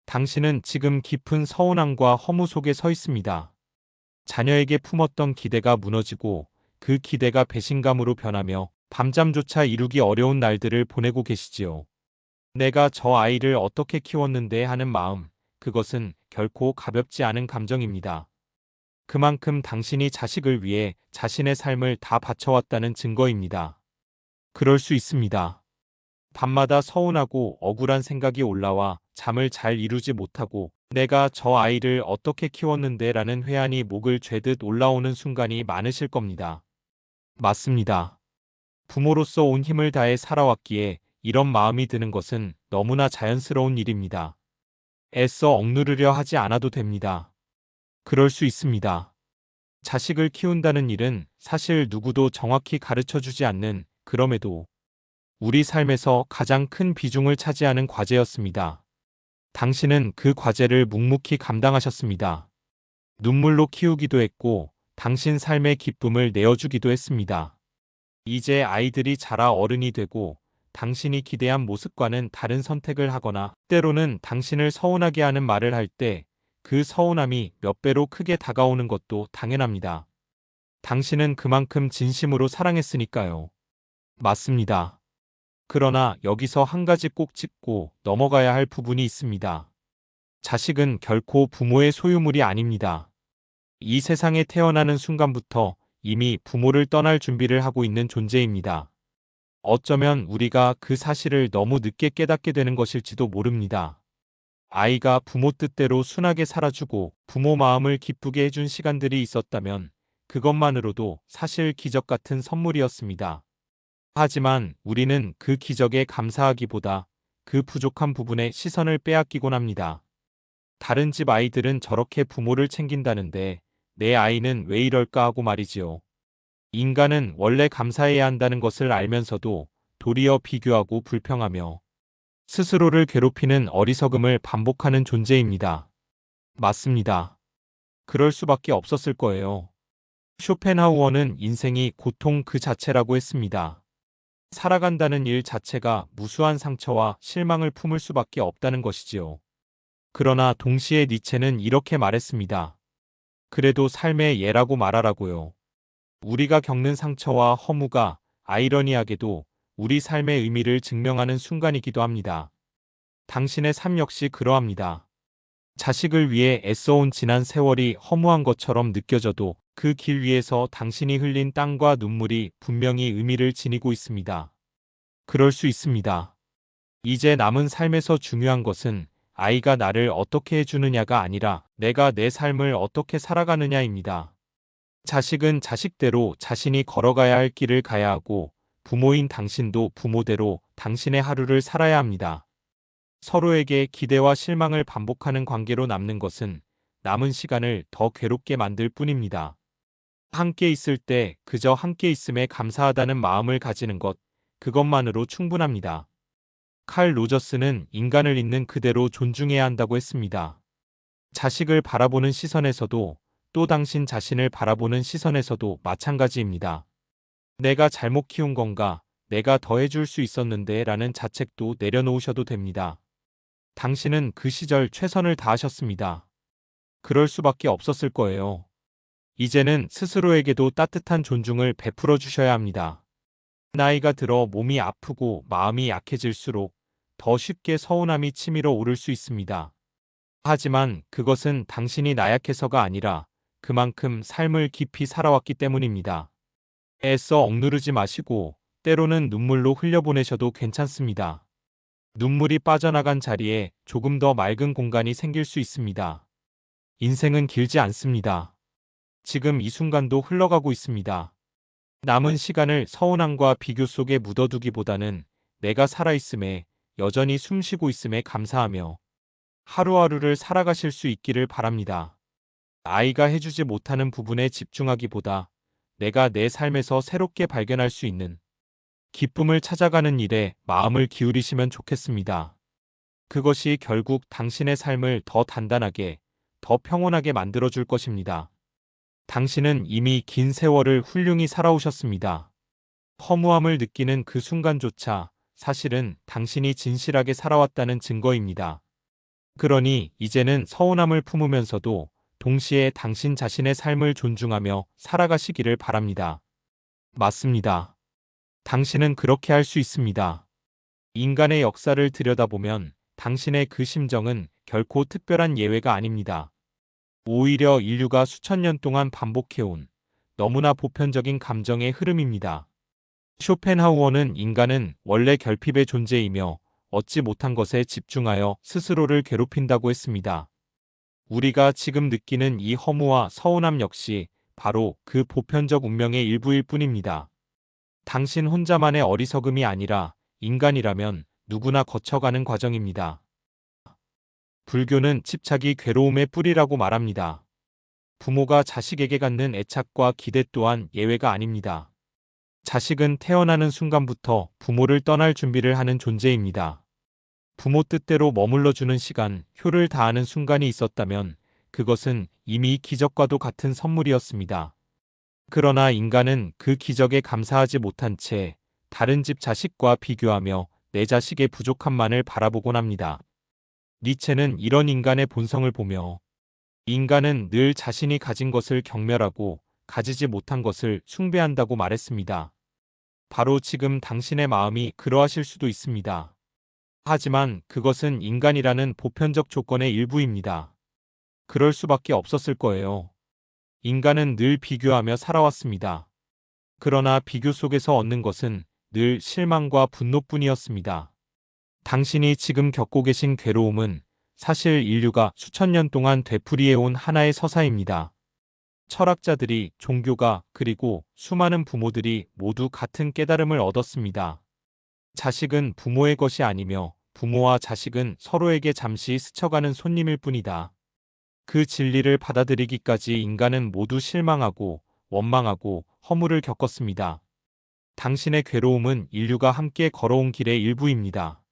당신은 지금 깊은 서운함과 허무 속에 서 있습니다. 자녀에게 품었던 기대가 무너지고 그 기대가 배신감으로 변하며 밤잠조차 이루기 어려운 날들을 보내고 계시지요. 내가 저 아이를 어떻게 키웠는데 하는 마음, 그것은 결코 가볍지 않은 감정입니다. 그만큼 당신이 자식을 위해 자신의 삶을 다 바쳐왔다는 증거입니다. 그럴 수 있습니다. 밤마다 서운하고 억울한 생각이 올라와 잠을 잘 이루지 못하고 내가 저 아이를 어떻게 키웠는데 라는 회한이 목을 죄듯 올라오는 순간이 많으실 겁니다. 맞습니다. 부모로서 온 힘을 다해 살아왔기에 이런 마음이 드는 것은 너무나 자연스러운 일입니다. 애써 억누르려 하지 않아도 됩니다. 그럴 수 있습니다. 자식을 키운다는 일은 사실 누구도 정확히 가르쳐 주지 않는, 그럼에도 우리 삶에서 가장 큰 비중을 차지하는 과제였습니다. 당신은 그 과제를 묵묵히 감당하셨습니다. 눈물로 키우기도 했고, 당신 삶의 기쁨을 내어주기도 했습니다. 이제 아이들이 자라 어른이 되고, 당신이 기대한 모습과는 다른 선택을 하거나, 때로는 당신을 서운하게 하는 말을 할 때, 그 서운함이 몇 배로 크게 다가오는 것도 당연합니다. 당신은 그만큼 진심으로 사랑했으니까요. 맞습니다. 그러나 여기서 한 가지 꼭 짚고 넘어가야 할 부분이 있습니다. 자식은 결코 부모의 소유물이 아닙니다. 이 세상에 태어나는 순간부터 이미 부모를 떠날 준비를 하고 있는 존재입니다. 어쩌면 우리가 그 사실을 너무 늦게 깨닫게 되는 것일지도 모릅니다. 아이가 부모 뜻대로 순하게 살아주고 부모 마음을 기쁘게 해준 시간들이 있었다면 그것만으로도 사실 기적 같은 선물이었습니다. 하지만 우리는 그 기적에 감사하기보다 그 부족한 부분에 시선을 빼앗기곤 합니다. 다른 집 아이들은 저렇게 부모를 챙긴다는데 내 아이는 왜 이럴까 하고 말이지요. 인간은 원래 감사해야 한다는 것을 알면서도 도리어 비교하고 불평하며 스스로를 괴롭히는 어리석음을 반복하는 존재입니다. 맞습니다. 그럴 수밖에 없었을 거예요. 쇼펜하우어는 인생이 고통 그 자체라고 했습니다. 살아간다는 일 자체가 무수한 상처와 실망을 품을 수밖에 없다는 것이지요. 그러나 동시에 니체는 이렇게 말했습니다. 그래도 삶의 예라고 말하라고요. 우리가 겪는 상처와 허무가 아이러니하게도 우리 삶의 의미를 증명하는 순간이기도 합니다. 당신의 삶 역시 그러합니다. 자식을 위해 애써온 지난 세월이 허무한 것처럼 느껴져도 그 길 위에서 당신이 흘린 땀과 눈물이 분명히 의미를 지니고 있습니다. 그럴 수 있습니다. 이제 남은 삶에서 중요한 것은 아이가 나를 어떻게 해주느냐가 아니라 내가 내 삶을 어떻게 살아가느냐입니다. 자식은 자식대로 자신이 걸어가야 할 길을 가야 하고 부모인 당신도 부모대로 당신의 하루를 살아야 합니다. 서로에게 기대와 실망을 반복하는 관계로 남는 것은 남은 시간을 더 괴롭게 만들 뿐입니다. 함께 있을 때 그저 함께 있음에 감사하다는 마음을 가지는 것, 그것만으로 충분합니다. 칼 로저스는 인간을 있는 그대로 존중해야 한다고 했습니다. 자식을 바라보는 시선에서도 또 당신 자신을 바라보는 시선에서도 마찬가지입니다. 내가 잘못 키운 건가, 내가 더 해줄 수 있었는데 라는 자책도 내려놓으셔도 됩니다. 당신은 그 시절 최선을 다하셨습니다. 그럴 수밖에 없었을 거예요. 이제는 스스로에게도 따뜻한 존중을 베풀어 주셔야 합니다. 나이가 들어 몸이 아프고 마음이 약해질수록 더 쉽게 서운함이 치밀어 오를 수 있습니다. 하지만 그것은 당신이 나약해서가 아니라 그만큼 삶을 깊이 살아왔기 때문입니다. 애써 억누르지 마시고 때로는 눈물로 흘려보내셔도 괜찮습니다. 눈물이 빠져나간 자리에 조금 더 맑은 공간이 생길 수 있습니다. 인생은 길지 않습니다. 지금 이 순간도 흘러가고 있습니다. 남은 시간을 서운함과 비교 속에 묻어두기보다는 내가 살아있음에, 여전히 숨쉬고 있음에 감사하며 하루하루를 살아가실 수 있기를 바랍니다. 아이가 해주지 못하는 부분에 집중하기보다 내가 내 삶에서 새롭게 발견할 수 있는 기쁨을 찾아가는 일에 마음을 기울이시면 좋겠습니다. 그것이 결국 당신의 삶을 더 단단하게, 더 평온하게 만들어줄 것입니다. 당신은 이미 긴 세월을 훌륭히 살아오셨습니다. 허무함을 느끼는 그 순간조차 사실은 당신이 진실하게 살아왔다는 증거입니다. 그러니 이제는 서운함을 품으면서도 동시에 당신 자신의 삶을 존중하며 살아가시기를 바랍니다. 맞습니다. 당신은 그렇게 할 수 있습니다. 인간의 역사를 들여다보면 당신의 그 심정은 결코 특별한 예외가 아닙니다. 오히려 인류가 수천 년 동안 반복해온 너무나 보편적인 감정의 흐름입니다. 쇼펜하우어는 인간은 원래 결핍의 존재이며 얻지 못한 것에 집중하여 스스로를 괴롭힌다고 했습니다. 우리가 지금 느끼는 이 허무와 서운함 역시 바로 그 보편적 운명의 일부일 뿐입니다. 당신 혼자만의 어리석음이 아니라 인간이라면 누구나 거쳐가는 과정입니다. 불교는 집착이 괴로움의 뿌리라고 말합니다. 부모가 자식에게 갖는 애착과 기대 또한 예외가 아닙니다. 자식은 태어나는 순간부터 부모를 떠날 준비를 하는 존재입니다. 부모 뜻대로 머물러주는 시간, 효를 다하는 순간이 있었다면 그것은 이미 기적과도 같은 선물이었습니다. 그러나 인간은 그 기적에 감사하지 못한 채 다른 집 자식과 비교하며 내 자식의 부족함만을 바라보곤 합니다. 니체는 이런 인간의 본성을 보며 인간은 늘 자신이 가진 것을 경멸하고 가지지 못한 것을 숭배한다고 말했습니다. 바로 지금 당신의 마음이 그러하실 수도 있습니다. 하지만 그것은 인간이라는 보편적 조건의 일부입니다. 그럴 수밖에 없었을 거예요. 인간은 늘 비교하며 살아왔습니다. 그러나 비교 속에서 얻는 것은 늘 실망과 분노뿐이었습니다. 당신이 지금 겪고 계신 괴로움은 사실 인류가 수천 년 동안 되풀이해온 하나의 서사입니다. 철학자들이, 종교가, 그리고 수많은 부모들이 모두 같은 깨달음을 얻었습니다. 자식은 부모의 것이 아니며 부모와 자식은 서로에게 잠시 스쳐가는 손님일 뿐이다. 그 진리를 받아들이기까지 인간은 모두 실망하고 원망하고 허물을 겪었습니다. 당신의 괴로움은 인류가 함께 걸어온 길의 일부입니다.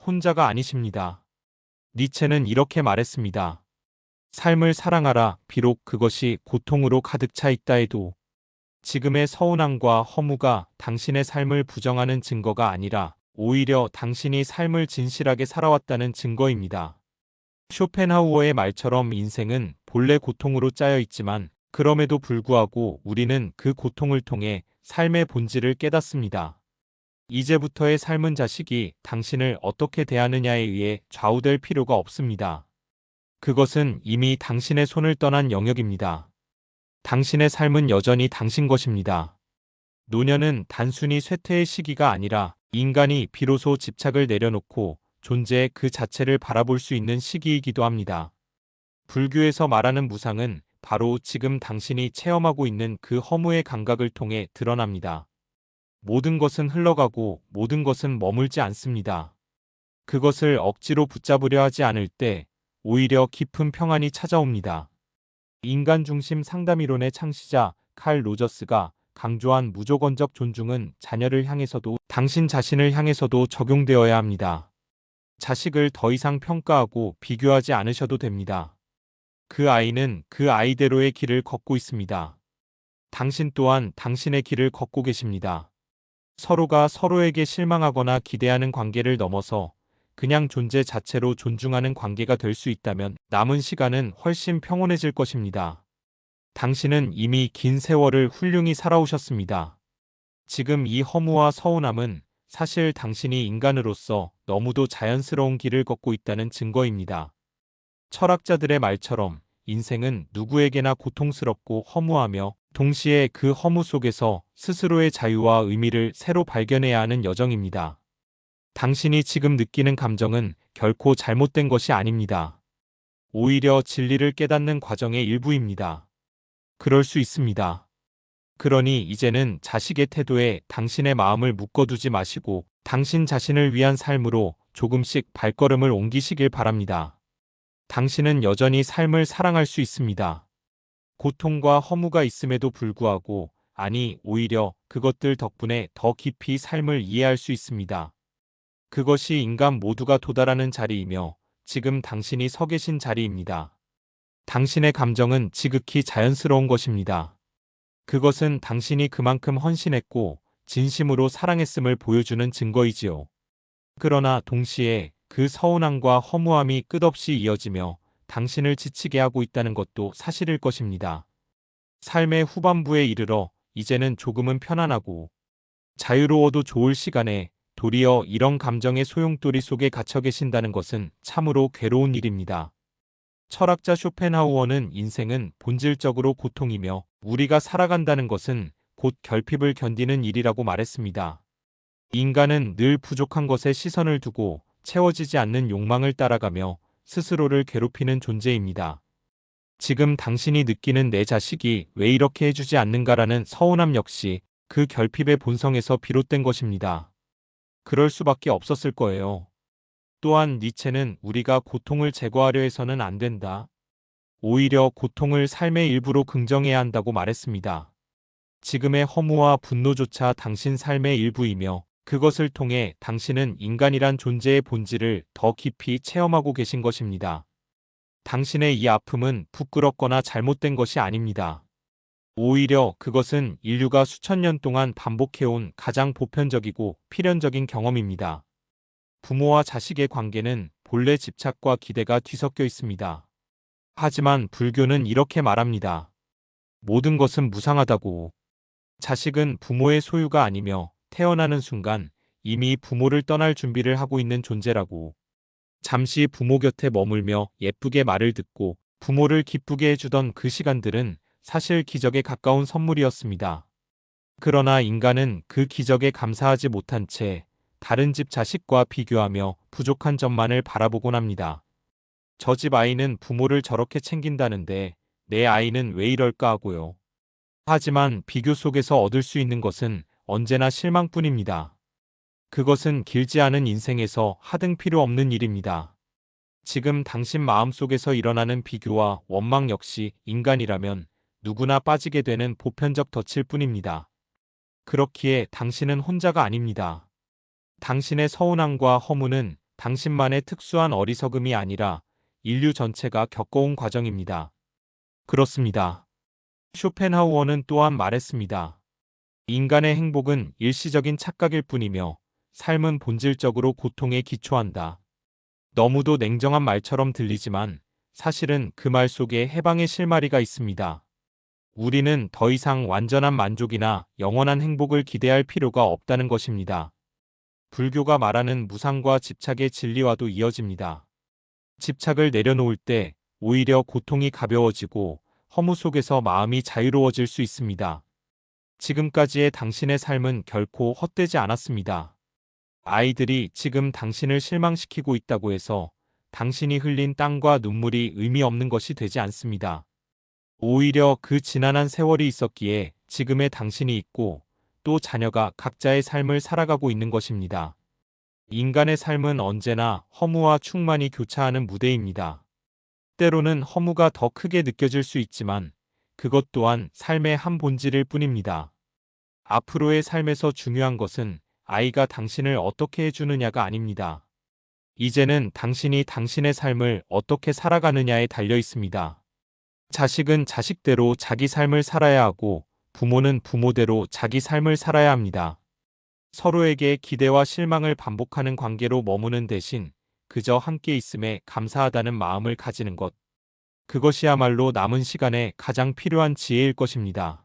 혼자가 아니십니다. 니체는 이렇게 말했습니다. 삶을 사랑하라. 비록 그것이 고통으로 가득 차 있다 해도 지금의 서운함과 허무가 당신의 삶을 부정하는 증거가 아니라 오히려 당신이 삶을 진실하게 살아왔다는 증거입니다. 쇼펜하우어의 말처럼 인생은 본래 고통으로 짜여 있지만 그럼에도 불구하고 우리는 그 고통을 통해 삶의 본질을 깨닫습니다. 이제부터의 삶은 자식이 당신을 어떻게 대하느냐에 의해 좌우될 필요가 없습니다. 그것은 이미 당신의 손을 떠난 영역입니다. 당신의 삶은 여전히 당신 것입니다. 노년은 단순히 쇠퇴의 시기가 아니라 인간이 비로소 집착을 내려놓고 존재의 그 자체를 바라볼 수 있는 시기이기도 합니다. 불교에서 말하는 무상은 바로 지금 당신이 체험하고 있는 그 허무의 감각을 통해 드러납니다. 모든 것은 흘러가고 모든 것은 머물지 않습니다. 그것을 억지로 붙잡으려 하지 않을 때 오히려 깊은 평안이 찾아옵니다. 인간 중심 상담이론의 창시자 칼 로저스가 강조한 무조건적 존중은 자녀를 향해서도 당신 자신을 향해서도 적용되어야 합니다. 자식을 더 이상 평가하고 비교하지 않으셔도 됩니다. 그 아이는 그 아이대로의 길을 걷고 있습니다. 당신 또한 당신의 길을 걷고 계십니다. 서로가 서로에게 실망하거나 기대하는 관계를 넘어서 그냥 존재 자체로 존중하는 관계가 될 수 있다면 남은 시간은 훨씬 평온해질 것입니다. 당신은 이미 긴 세월을 훌륭히 살아오셨습니다. 지금 이 허무와 서운함은 사실 당신이 인간으로서 너무도 자연스러운 길을 걷고 있다는 증거입니다. 철학자들의 말처럼 인생은 누구에게나 고통스럽고 허무하며 동시에 그 허무 속에서 스스로의 자유와 의미를 새로 발견해야 하는 여정입니다. 당신이 지금 느끼는 감정은 결코 잘못된 것이 아닙니다. 오히려 진리를 깨닫는 과정의 일부입니다. 그럴 수 있습니다. 그러니 이제는 자식의 태도에 당신의 마음을 묶어두지 마시고 당신 자신을 위한 삶으로 조금씩 발걸음을 옮기시길 바랍니다. 당신은 여전히 삶을 사랑할 수 있습니다. 고통과 허무가 있음에도 불구하고, 아니, 오히려 그것들 덕분에 더 깊이 삶을 이해할 수 있습니다. 그것이 인간 모두가 도달하는 자리이며 지금 당신이 서 계신 자리입니다. 당신의 감정은 지극히 자연스러운 것입니다. 그것은 당신이 그만큼 헌신했고 진심으로 사랑했음을 보여주는 증거이지요. 그러나 동시에 그 서운함과 허무함이 끝없이 이어지며 당신을 지치게 하고 있다는 것도 사실일 것입니다. 삶의 후반부에 이르러 이제는 조금은 편안하고 자유로워도 좋을 시간에 도리어 이런 감정의 소용돌이 속에 갇혀 계신다는 것은 참으로 괴로운 일입니다. 철학자 쇼펜하우어는 인생은 본질적으로 고통이며 우리가 살아간다는 것은 곧 결핍을 견디는 일이라고 말했습니다. 인간은 늘 부족한 것에 시선을 두고 채워지지 않는 욕망을 따라가며 스스로를 괴롭히는 존재입니다. 지금 당신이 느끼는 내 자식이 왜 이렇게 해주지 않는가라는 서운함 역시 그 결핍의 본성에서 비롯된 것입니다. 그럴 수밖에 없었을 거예요. 또한 니체는 우리가 고통을 제거하려 해서는 안 된다. 오히려 고통을 삶의 일부로 긍정해야 한다고 말했습니다. 지금의 허무와 분노조차 당신 삶의 일부이며 그것을 통해 당신은 인간이란 존재의 본질을 더 깊이 체험하고 계신 것입니다. 당신의 이 아픔은 부끄럽거나 잘못된 것이 아닙니다. 오히려 그것은 인류가 수천 년 동안 반복해온 가장 보편적이고 필연적인 경험입니다. 부모와 자식의 관계는 본래 집착과 기대가 뒤섞여 있습니다. 하지만 불교는 이렇게 말합니다. 모든 것은 무상하다고. 자식은 부모의 소유가 아니며 태어나는 순간 이미 부모를 떠날 준비를 하고 있는 존재라고. 잠시 부모 곁에 머물며 예쁘게 말을 듣고 부모를 기쁘게 해주던 그 시간들은 사실 기적에 가까운 선물이었습니다. 그러나 인간은 그 기적에 감사하지 못한 채 다른 집 자식과 비교하며 부족한 점만을 바라보곤 합니다. 저 집 아이는 부모를 저렇게 챙긴다는데 내 아이는 왜 이럴까 하고요. 하지만 비교 속에서 얻을 수 있는 것은 언제나 실망뿐입니다. 그것은 길지 않은 인생에서 하등 필요 없는 일입니다. 지금 당신 마음속에서 일어나는 비교와 원망 역시 인간이라면 누구나 빠지게 되는 보편적 덫일 뿐입니다. 그렇기에 당신은 혼자가 아닙니다. 당신의 서운함과 허무는 당신만의 특수한 어리석음이 아니라 인류 전체가 겪어온 과정입니다. 그렇습니다. 쇼펜하우어는 또한 말했습니다. 인간의 행복은 일시적인 착각일 뿐이며 삶은 본질적으로 고통에 기초한다. 너무도 냉정한 말처럼 들리지만 사실은 그 말 속에 해방의 실마리가 있습니다. 우리는 더 이상 완전한 만족이나 영원한 행복을 기대할 필요가 없다는 것입니다. 불교가 말하는 무상과 집착의 진리와도 이어집니다. 집착을 내려놓을 때 오히려 고통이 가벼워지고 허무 속에서 마음이 자유로워질 수 있습니다. 지금까지의 당신의 삶은 결코 헛되지 않았습니다. 아이들이 지금 당신을 실망시키고 있다고 해서 당신이 흘린 땀과 눈물이 의미 없는 것이 되지 않습니다. 오히려 그 지난한 세월이 있었기에 지금의 당신이 있고 또 자녀가 각자의 삶을 살아가고 있는 것입니다. 인간의 삶은 언제나 허무와 충만이 교차하는 무대입니다. 때로는 허무가 더 크게 느껴질 수 있지만 그것 또한 삶의 한 본질일 뿐입니다. 앞으로의 삶에서 중요한 것은 아이가 당신을 어떻게 해주느냐가 아닙니다. 이제는 당신이 당신의 삶을 어떻게 살아가느냐에 달려 있습니다. 자식은 자식대로 자기 삶을 살아야 하고 부모는 부모대로 자기 삶을 살아야 합니다. 서로에게 기대와 실망을 반복하는 관계로 머무는 대신 그저 함께 있음에 감사하다는 마음을 가지는 것. 그것이야말로 남은 시간에 가장 필요한 지혜일 것입니다.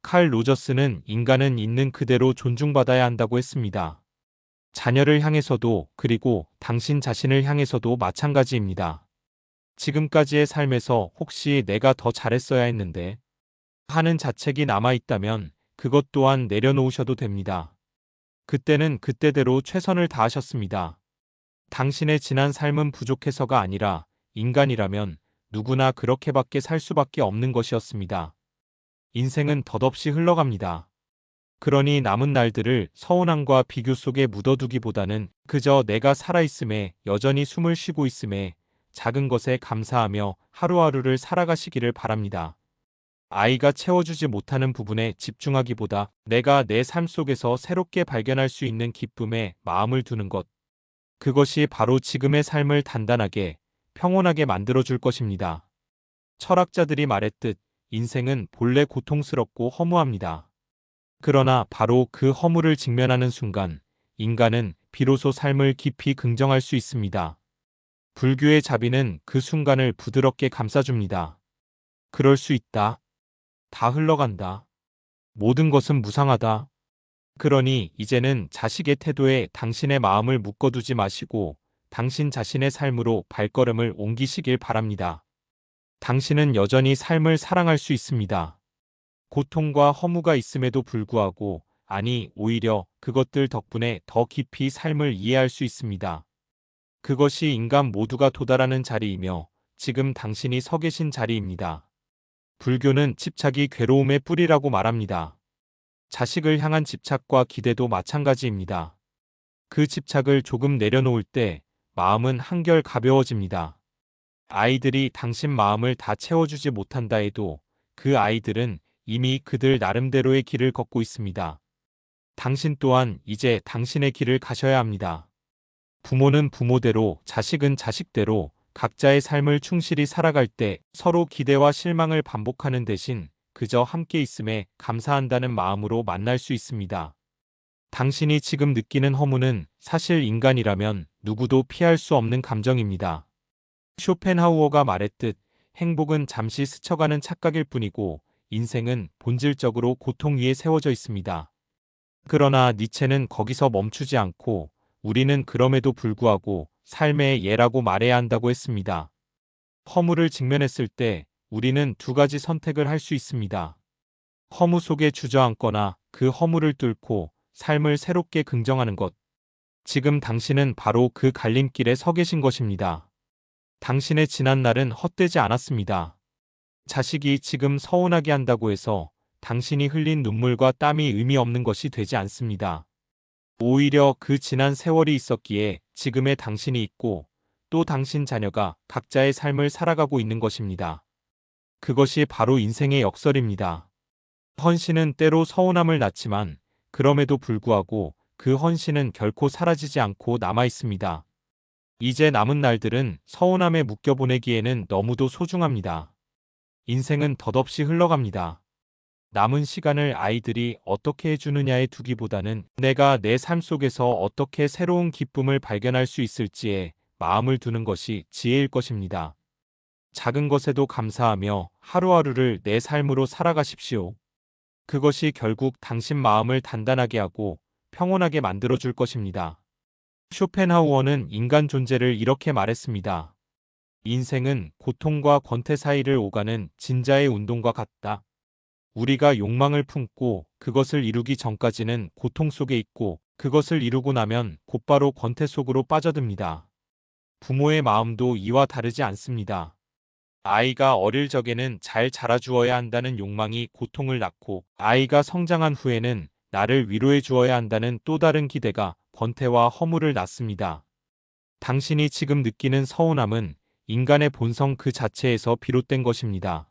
칼 로저스는 인간은 있는 그대로 존중받아야 한다고 했습니다. 자녀를 향해서도 그리고 당신 자신을 향해서도 마찬가지입니다. 지금까지의 삶에서 혹시 내가 더 잘했어야 했는데 하는 자책이 남아있다면 그것 또한 내려놓으셔도 됩니다. 그때는 그때대로 최선을 다하셨습니다. 당신의 지난 삶은 부족해서가 아니라 인간이라면 누구나 그렇게밖에 살 수밖에 없는 것이었습니다. 인생은 덧없이 흘러갑니다. 그러니 남은 날들을 서운함과 비교 속에 묻어두기보다는 그저 내가 살아있음에 여전히 숨을 쉬고 있음에 작은 것에 감사하며 하루하루를 살아가시기를 바랍니다. 아이가 채워주지 못하는 부분에 집중하기보다 내가 내 삶 속에서 새롭게 발견할 수 있는 기쁨에 마음을 두는 것. 그것이 바로 지금의 삶을 단단하게, 평온하게 만들어줄 것입니다. 철학자들이 말했듯 인생은 본래 고통스럽고 허무합니다. 그러나 바로 그 허무를 직면하는 순간 인간은 비로소 삶을 깊이 긍정할 수 있습니다. 불교의 자비는 그 순간을 부드럽게 감싸줍니다. 그럴 수 있다. 다 흘러간다. 모든 것은 무상하다. 그러니 이제는 자식의 태도에 당신의 마음을 묶어두지 마시고 당신 자신의 삶으로 발걸음을 옮기시길 바랍니다. 당신은 여전히 삶을 사랑할 수 있습니다. 고통과 허무가 있음에도 불구하고, 아니, 오히려 그것들 덕분에 더 깊이 삶을 이해할 수 있습니다. 그것이 인간 모두가 도달하는 자리이며 지금 당신이 서 계신 자리입니다. 불교는 집착이 괴로움의 뿌리라고 말합니다. 자식을 향한 집착과 기대도 마찬가지입니다. 그 집착을 조금 내려놓을 때 마음은 한결 가벼워집니다. 아이들이 당신 마음을 다 채워주지 못한다 해도 그 아이들은 이미 그들 나름대로의 길을 걷고 있습니다. 당신 또한 이제 당신의 길을 가셔야 합니다. 부모는 부모대로, 자식은 자식대로 각자의 삶을 충실히 살아갈 때 서로 기대와 실망을 반복하는 대신 그저 함께 있음에 감사한다는 마음으로 만날 수 있습니다. 당신이 지금 느끼는 허무는 사실 인간이라면 누구도 피할 수 없는 감정입니다. 쇼펜하우어가 말했듯 행복은 잠시 스쳐가는 착각일 뿐이고 인생은 본질적으로 고통 위에 세워져 있습니다. 그러나 니체는 거기서 멈추지 않고 우리는 그럼에도 불구하고 삶의 예라고 말해야 한다고 했습니다. 허무를 직면했을 때 우리는 두 가지 선택을 할 수 있습니다. 허무 속에 주저앉거나 그 허무를 뚫고 삶을 새롭게 긍정하는 것. 지금 당신은 바로 그 갈림길에 서 계신 것입니다. 당신의 지난 날은 헛되지 않았습니다. 자식이 지금 서운하게 한다고 해서 당신이 흘린 눈물과 땀이 의미 없는 것이 되지 않습니다. 오히려 그 지난 세월이 있었기에 지금의 당신이 있고 또 당신 자녀가 각자의 삶을 살아가고 있는 것입니다. 그것이 바로 인생의 역설입니다. 헌신은 때로 서운함을 낳지만 그럼에도 불구하고 그 헌신은 결코 사라지지 않고 남아 있습니다. 이제 남은 날들은 서운함에 묶여보내기에는 너무도 소중합니다. 인생은 덧없이 흘러갑니다. 남은 시간을 아이들이 어떻게 해주느냐에 두기보다는 내가 내 삶 속에서 어떻게 새로운 기쁨을 발견할 수 있을지에 마음을 두는 것이 지혜일 것입니다. 작은 것에도 감사하며 하루하루를 내 삶으로 살아가십시오. 그것이 결국 당신 마음을 단단하게 하고 평온하게 만들어줄 것입니다. 쇼펜하우어는 인간 존재를 이렇게 말했습니다. 인생은 고통과 권태 사이를 오가는 진자의 운동과 같다. 우리가 욕망을 품고 그것을 이루기 전까지는 고통 속에 있고 그것을 이루고 나면 곧바로 권태 속으로 빠져듭니다. 부모의 마음도 이와 다르지 않습니다. 아이가 어릴 적에는 잘 자라주어야 한다는 욕망이 고통을 낳고 아이가 성장한 후에는 나를 위로해 주어야 한다는 또 다른 기대가 권태와 허물을 낳습니다. 당신이 지금 느끼는 서운함은 인간의 본성 그 자체에서 비롯된 것입니다.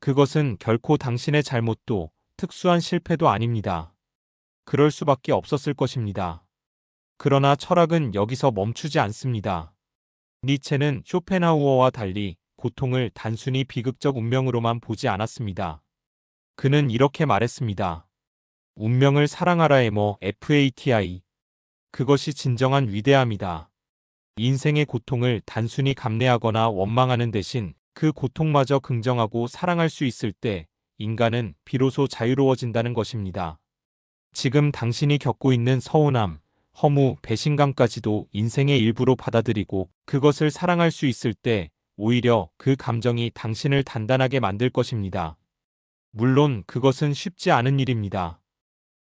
그것은 결코 당신의 잘못도 특수한 실패도 아닙니다. 그럴 수밖에 없었을 것입니다. 그러나 철학은 여기서 멈추지 않습니다. 니체는 쇼펜하우어와 달리 고통을 단순히 비극적 운명으로만 보지 않았습니다. 그는 이렇게 말했습니다. 운명을 사랑하라 에머 FATI. 그것이 진정한 위대함이다. 인생의 고통을 단순히 감내하거나 원망하는 대신 그 고통마저 긍정하고 사랑할 수 있을 때 인간은 비로소 자유로워진다는 것입니다. 지금 당신이 겪고 있는 서운함, 허무, 배신감까지도 인생의 일부로 받아들이고 그것을 사랑할 수 있을 때 오히려 그 감정이 당신을 단단하게 만들 것입니다. 물론 그것은 쉽지 않은 일입니다.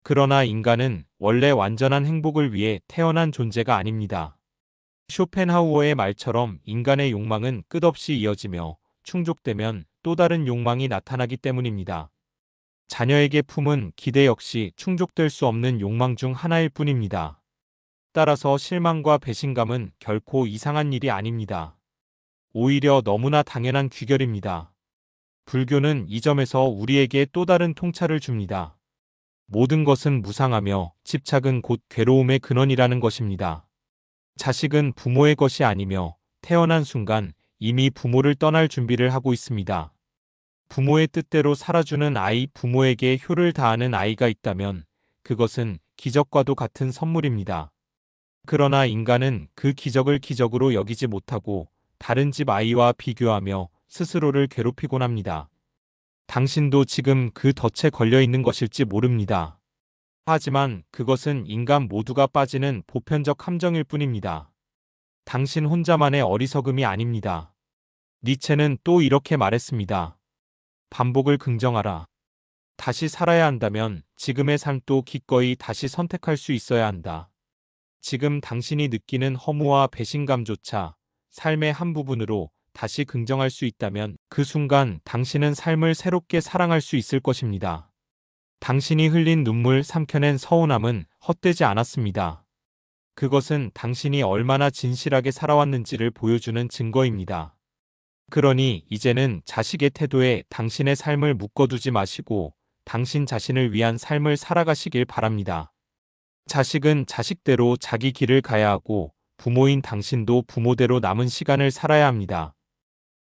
그러나 인간은 원래 완전한 행복을 위해 태어난 존재가 아닙니다. 쇼펜하우어의 말처럼 인간의 욕망은 끝없이 이어지며 충족되면 또 다른 욕망이 나타나기 때문입니다. 자녀에게 품은 기대 역시 충족될 수 없는 욕망 중 하나일 뿐입니다. 따라서 실망과 배신감은 결코 이상한 일이 아닙니다. 오히려 너무나 당연한 귀결입니다. 불교는 이 점에서 우리에게 또 다른 통찰을 줍니다. 모든 것은 무상하며 집착은 곧 괴로움의 근원이라는 것입니다. 자식은 부모의 것이 아니며 태어난 순간 이미 부모를 떠날 준비를 하고 있습니다. 부모의 뜻대로 살아주는 아이, 부모에게 효를 다하는 아이가 있다면 그것은 기적과도 같은 선물입니다. 그러나 인간은 그 기적을 기적으로 여기지 못하고 다른 집 아이와 비교하며 스스로를 괴롭히곤 합니다. 당신도 지금 그 덫에 걸려 있는 것일지 모릅니다. 하지만 그것은 인간 모두가 빠지는 보편적 함정일 뿐입니다. 당신 혼자만의 어리석음이 아닙니다. 니체는 또 이렇게 말했습니다. 반복을 긍정하라. 다시 살아야 한다면 지금의 삶도 기꺼이 다시 선택할 수 있어야 한다. 지금 당신이 느끼는 허무와 배신감조차 삶의 한 부분으로 다시 긍정할 수 있다면 그 순간 당신은 삶을 새롭게 사랑할 수 있을 것입니다. 당신이 흘린 눈물, 삼켜낸 서운함은 헛되지 않았습니다. 그것은 당신이 얼마나 진실하게 살아왔는지를 보여주는 증거입니다. 그러니 이제는 자식의 태도에 당신의 삶을 묶어두지 마시고 당신 자신을 위한 삶을 살아가시길 바랍니다. 자식은 자식대로 자기 길을 가야 하고 부모인 당신도 부모대로 남은 시간을 살아야 합니다.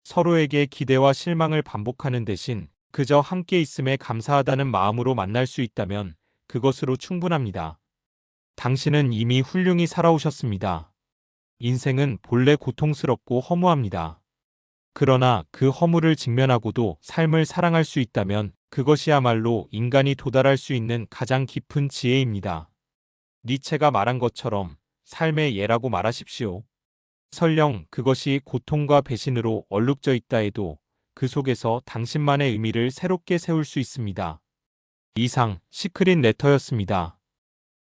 서로에게 기대와 실망을 반복하는 대신 그저 함께 있음에 감사하다는 마음으로 만날 수 있다면 그것으로 충분합니다. 당신은 이미 훌륭히 살아오셨습니다. 인생은 본래 고통스럽고 허무합니다. 그러나 그 허물을 직면하고도 삶을 사랑할 수 있다면 그것이야말로 인간이 도달할 수 있는 가장 깊은 지혜입니다. 니체가 말한 것처럼 삶의 예라고 말하십시오. 설령 그것이 고통과 배신으로 얼룩져 있다 해도 그 속에서 당신만의 의미를 새롭게 세울 수 있습니다. 이상 시크릿 레터였습니다.